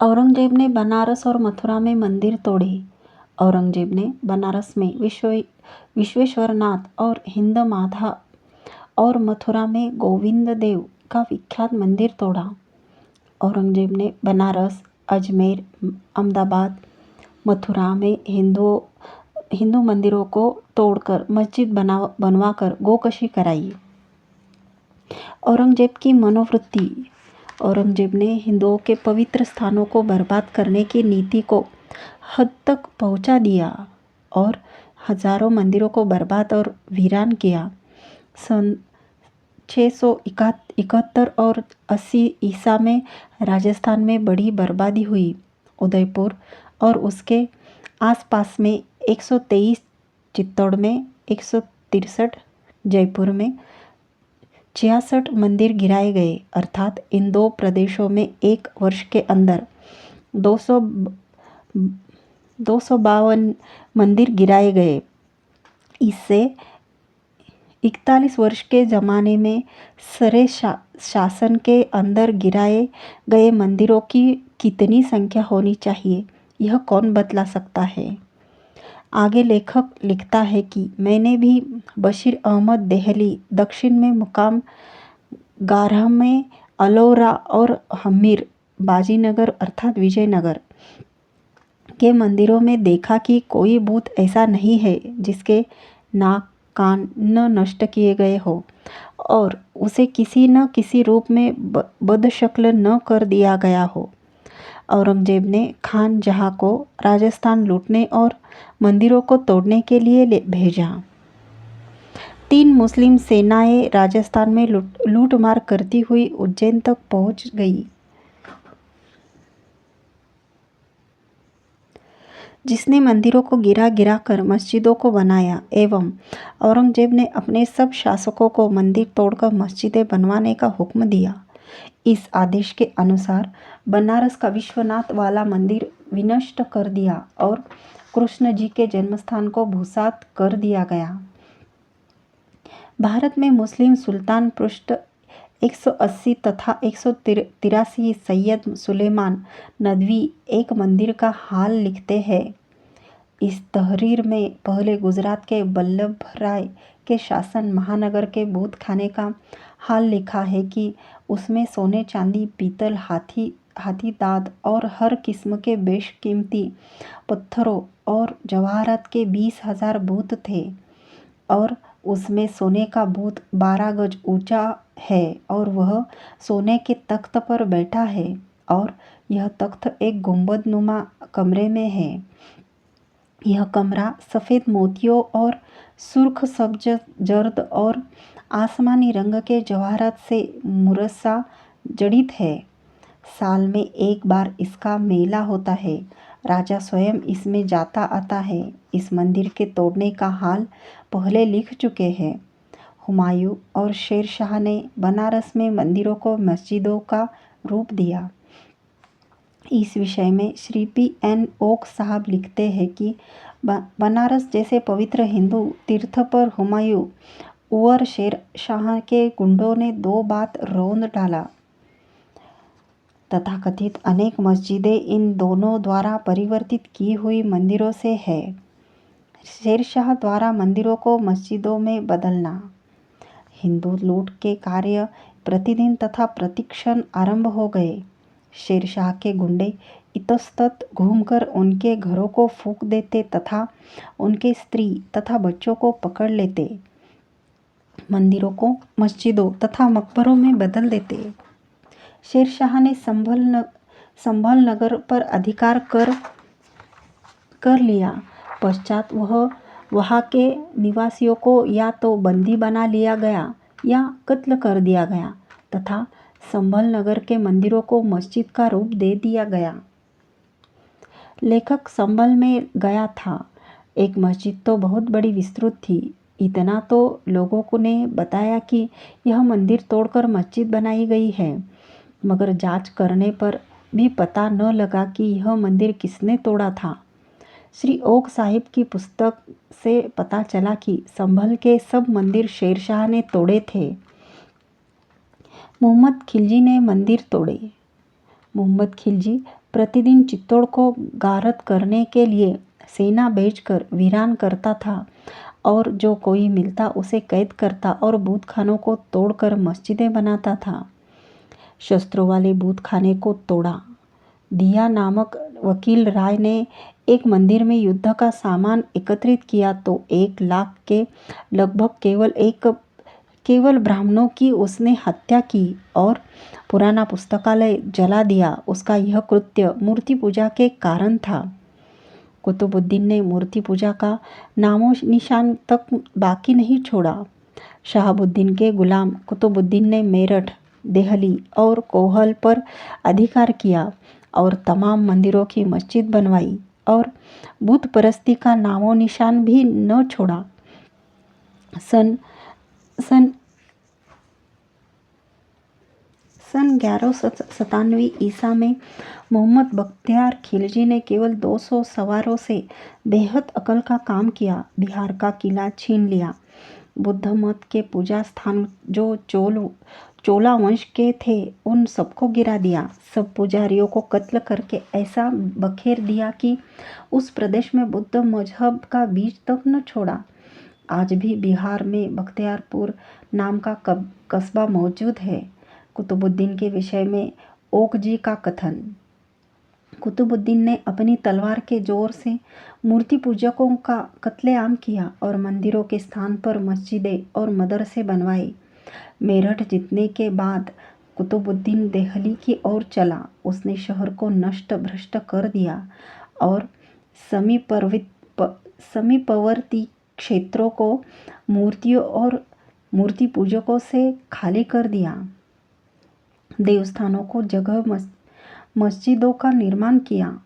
औरंगजेब ने बनारस और मथुरा में मंदिर तोड़े। औरंगजेब ने बनारस में विश्वेश्वरनाथ और हिंद माधा और मथुरा में गोविंद देव का विख्यात मंदिर तोड़ा। औरंगजेब ने बनारस, अजमेर, अहमदाबाद, मथुरा में हिंदू मंदिरों को तोड़कर मस्जिद बनवाकर गोकशी कराई। औरंगजेब की मनोवृत्ति। औरंगजेब ने हिंदुओं के पवित्र स्थानों को बर्बाद करने की नीति को हद तक पहुंचा दिया और हजारों मंदिरों को बर्बाद और वीरान किया। सन 671 और 80 ईसा में राजस्थान में बड़ी बर्बादी हुई। उदयपुर और उसके आसपास में 123, चित्तौड़ में 163, जयपुर में 66 मंदिर गिराए गए। अर्थात इन दो प्रदेशों में एक वर्ष के अंदर 252 मंदिर गिराए गए। इससे 41 वर्ष के ज़माने में सरे शासन के अंदर गिराए गए मंदिरों की कितनी संख्या होनी चाहिए, यह कौन बतला सकता है। आगे लेखक लिखता है कि मैंने भी बशीर अहमद देहली, दक्षिण में मुकाम गारह में अलोरा और हमीर बाजीनगर अर्थात विजयनगर के मंदिरों में देखा कि कोई भूत ऐसा नहीं है जिसके नाक कान न नष्ट किए गए हो और उसे किसी न किसी रूप में बदशक्ल न कर दिया गया हो। औरंगजेब ने खान जहां को राजस्थान लूटने और मंदिरों को तोड़ने के लिए भेजा। 3 मुस्लिम सेनाएं राजस्थान में लूटमार करती हुई उज्जैन तक पहुंच गई, जिसने मंदिरों को गिरा कर मस्जिदों को बनाया एवं औरंगजेब ने अपने सब शासकों को मंदिर तोड़कर मस्जिदें बनवाने का हुक्म दिया। इस आदेश के अनुसार बनारस का विश्वनाथ वाला मंदिर विनष्ट कर दिया और कृष्ण जी के जन्मस्थान को भूसात कर दिया गया। भारत में मुस्लिम सुल्तान पृष्ठ 180 तथा 183 सैयद सुलेमान नदवी एक मंदिर का हाल लिखते हैं। इस तहरीर में पहले गुजरात के वल्लभ राय के शासन महानगर के बूत खाने का हाल लिखा है कि उसमें सोने, चांदी, पीतल, हाथी दांत और हर किस्म के बेशकीमती पत्थरों और जवाहरात के 20,000 बूत थे और उसमें सोने का बूत 12 गज ऊंचा है और वह सोने के तख्त पर बैठा है और यह तख्त एक गुंबदनुमा कमरे में है। यह कमरा सफ़ेद मोतियों और सुर्ख सब्ज, जर्द और आसमानी रंग के जवाहरात से मुरस्सा जड़ित है। साल में एक बार इसका मेला होता है। राजा स्वयं इसमें जाता आता है। इस मंदिर के तोड़ने का हाल पहले लिख चुके हैं। हुमायूं और शेर शाह ने बनारस में मंदिरों को मस्जिदों का रूप दिया। इस विषय में श्री P.N. ओक साहब लिखते हैं कि बनारस जैसे पवित्र हिंदू तीर्थ पर हुमायूं और शेर शाह के गुंडों ने 2 बात रौंद डाला। तथाकथित अनेक मस्जिदें इन दोनों द्वारा परिवर्तित की हुई मंदिरों से है। शेरशाह द्वारा मंदिरों को मस्जिदों में बदलना। हिंदू लूट के कार्य प्रतिदिन तथा प्रतिक्षण आरंभ हो गए। शेरशाह के गुंडे इतस्तत घूमकर उनके घरों को फूंक देते तथा उनके स्त्री तथा बच्चों को पकड़ लेते, मंदिरों को मस्जिदों तथा मकबरों में बदल देते। शेरशाह ने संभल नगर पर अधिकार कर लिया। पश्चात वहाँ के निवासियों को या तो बंदी बना लिया गया या कत्ल कर दिया गया तथा संभल नगर के मंदिरों को मस्जिद का रूप दे दिया गया। लेखक संभल में गया था। एक मस्जिद तो बहुत बड़ी विस्तृत थी। इतना तो लोगों को ने बताया कि यह मंदिर तोड़कर मस्जिद बनाई गई है, मगर जांच करने पर भी पता न लगा कि यह मंदिर किसने तोड़ा था। श्री ओक साहिब की पुस्तक से पता चला कि संभल के सब मंदिर शेरशाह ने तोड़े थे। मोहम्मद खिलजी ने मंदिर तोड़े। मोहम्मद खिलजी प्रतिदिन चित्तौड़ को गारद करने के लिए सेना भेजकर वीरान करता था और जो कोई मिलता उसे कैद करता और बूत खानों को तोड़कर मस्जिदें बनाता था। शस्त्रों वाले बूत खाने को तोड़ा। दिया नामक वकील राय ने एक मंदिर में युद्ध का सामान एकत्रित किया तो 1 लाख के लगभग केवल ब्राह्मणों की उसने हत्या की और पुराना पुस्तकालय जला दिया। उसका यह कृत्य मूर्ति पूजा के कारण था। कुतुबुद्दीन ने मूर्ति पूजा का नामो निशान तक बाकी नहीं छोड़ा। शहाबुद्दीन के गुलाम कुतुबुद्दीन ने मेरठ, देहली और कोहल पर अधिकार किया और तमाम मंदिरों की मस्जिद बनवाई और बुत परस्ती का नामो निशान भी न छोड़ा। सन 1197 ईसा में मोहम्मद बख्तियार खिलजी ने केवल 200 सवारों से बेहद अकल का काम किया। बिहार का किला छीन लिया। बुद्ध मत के पूजा स्थान जो चोला वंश के थे उन सबको गिरा दिया। सब पुजारियों को कत्ल करके ऐसा बखेर दिया कि उस प्रदेश में बुद्ध मजहब का बीज तक न छोड़ा। आज भी बिहार में बख्तियारपुर नाम का कस्बा मौजूद है। कुतुबुद्दीन के विषय में ओकजी का कथन। कुतुबुद्दीन ने अपनी तलवार के जोर से मूर्ति पूजकों का कत्लेआम किया और मंदिरों के स्थान पर मस्जिदें और मदरसे बनवाए। मेरठ जीतने के बाद कुतुबुद्दीन देहली की ओर चला। उसने शहर को नष्ट भ्रष्ट कर दिया और समीपवर्ती क्षेत्रों को मूर्तियों और मूर्ति पूजकों से खाली कर दिया। देवस्थानों को जगह मस्जिदों का निर्माण किया।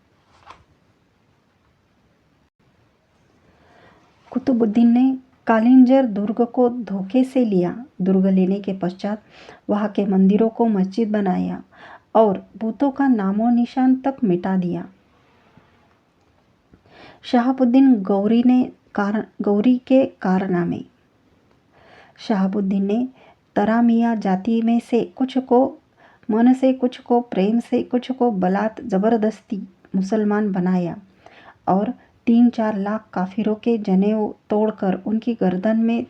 कुतुबुद्दीन ने कालिंजर दुर्ग को धोखे से लिया। दुर्ग लेने के पश्चात वहां के मंदिरों को मस्जिद बनाया और बुतों का नामो निशान तक मिटा दिया। शहाबुद्दीन गौरी के कारनामे। शहाबुद्दीन ने तरामिया जाति में से कुछ को मन से, कुछ को प्रेम से, कुछ को बलात् जबरदस्ती मुसलमान बनाया और 3-4 लाख काफिरों के जनेऊ तोड़कर उनकी गर्दन में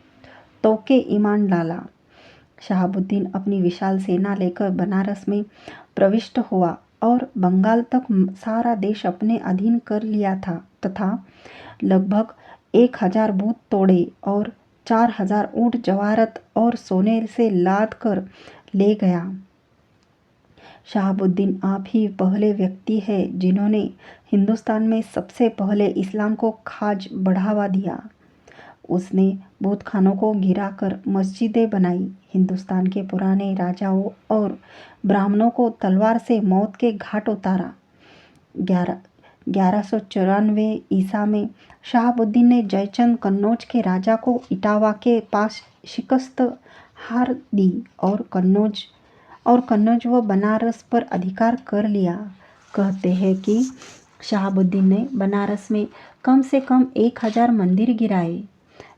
तोके ईमान डाला। शहाबुद्दीन अपनी विशाल सेना लेकर बनारस में प्रविष्ट हुआ और बंगाल तक सारा देश अपने अधीन कर लिया था तथा लगभग 1000 बूथ तोड़े और 4000 ऊंट जवाहरत और सोने से लाद कर ले गया। शहाबुद्दीन आप ही पहले व्यक्ति है जिन्होंने हिंदुस्तान में सबसे पहले इस्लाम को खाज बढ़ावा दिया। उसने बूत खानों को गिराकर मस्जिदें बनाई। हिंदुस्तान के पुराने राजाओं और ब्राह्मणों को तलवार से मौत के घाट उतारा। 1194 ईसा में शहाबुद्दीन ने जयचंद कन्नौज के राजा को इटावा के पास शिकस्त हार दी और कन्नौज व बनारस पर अधिकार कर लिया। कहते हैं कि शहाबुद्दीन ने बनारस में कम से कम 1000 मंदिर गिराए।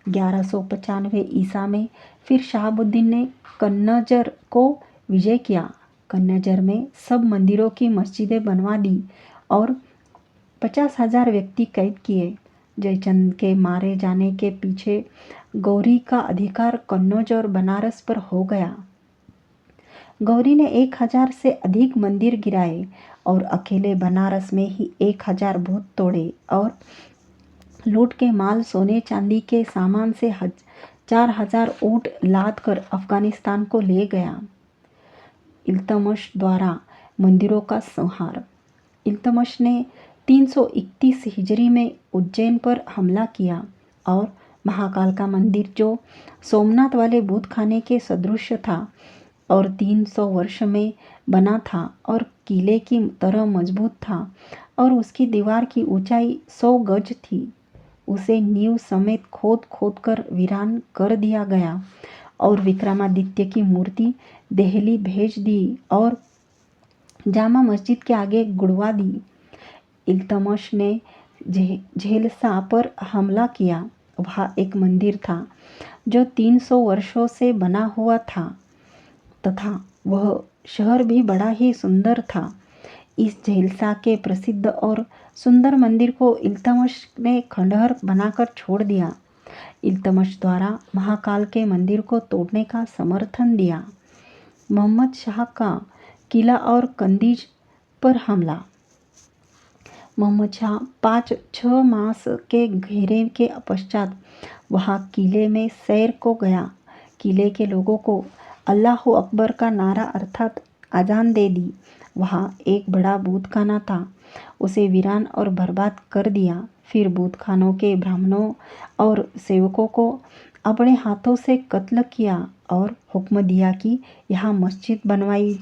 1195 ईसा में फिर शहाबुद्दीन ने कन्नौज को विजय किया। कन्नौज में सब मंदिरों की मस्जिदें बनवा दी और 50,000 व्यक्ति कैद किए। जयचंद के मारे जाने के पीछे गौरी का अधिकार कन्नौज और बनारस पर हो गया। गौरी ने 1000 से अधिक मंदिर गिराए और अकेले बनारस में ही 1000 भूत तोड़े और लूट के माल सोने चांदी के सामान से 4000 ऊंट लाद कर अफगानिस्तान को ले गया। इल्तुतमिश द्वारा मंदिरों का संहार। इल्तुतमिश ने 331 हिजरी में उज्जैन पर हमला किया और महाकाल का मंदिर जो सोमनाथ वाले बूत खाने के सदृश था और 300 वर्ष में बना था और किले की तरह मजबूत था और उसकी दीवार की ऊंचाई 100 गज थी, उसे नींव समेत खोद कर वीरान कर दिया गया और विक्रमादित्य की मूर्ति दिल्ली भेज दी और जामा मस्जिद के आगे गुड़वा दी। इल्तुतमिश ने झेलसा पर हमला किया। वहाँ एक मंदिर था जो 300 वर्षों से बना हुआ था तथा वह शहर भी बड़ा ही सुंदर था। इस झेलसा के प्रसिद्ध और सुंदर मंदिर को इल्तुतमिश ने खंडहर बनाकर छोड़ दिया। इल्तुतमिश द्वारा महाकाल के मंदिर को तोड़ने का समर्थन दिया। मोहम्मद शाह का किला और कंदीज पर हमला। मोहम्मद शाह 5-6 मास के घेरे के पश्चात वहाँ किले में सैर को गया। किले के लोगों को अल्लाह अकबर का नारा अर्थात अजान दे दी। वहाँ एक बड़ा बूतखाना था, उसे वीरान और बर्बाद कर दिया। फिर बूतखानों के ब्राह्मणों और सेवकों को अपने हाथों से कत्ल किया और हुक्म दिया कि यहाँ मस्जिद बनवाई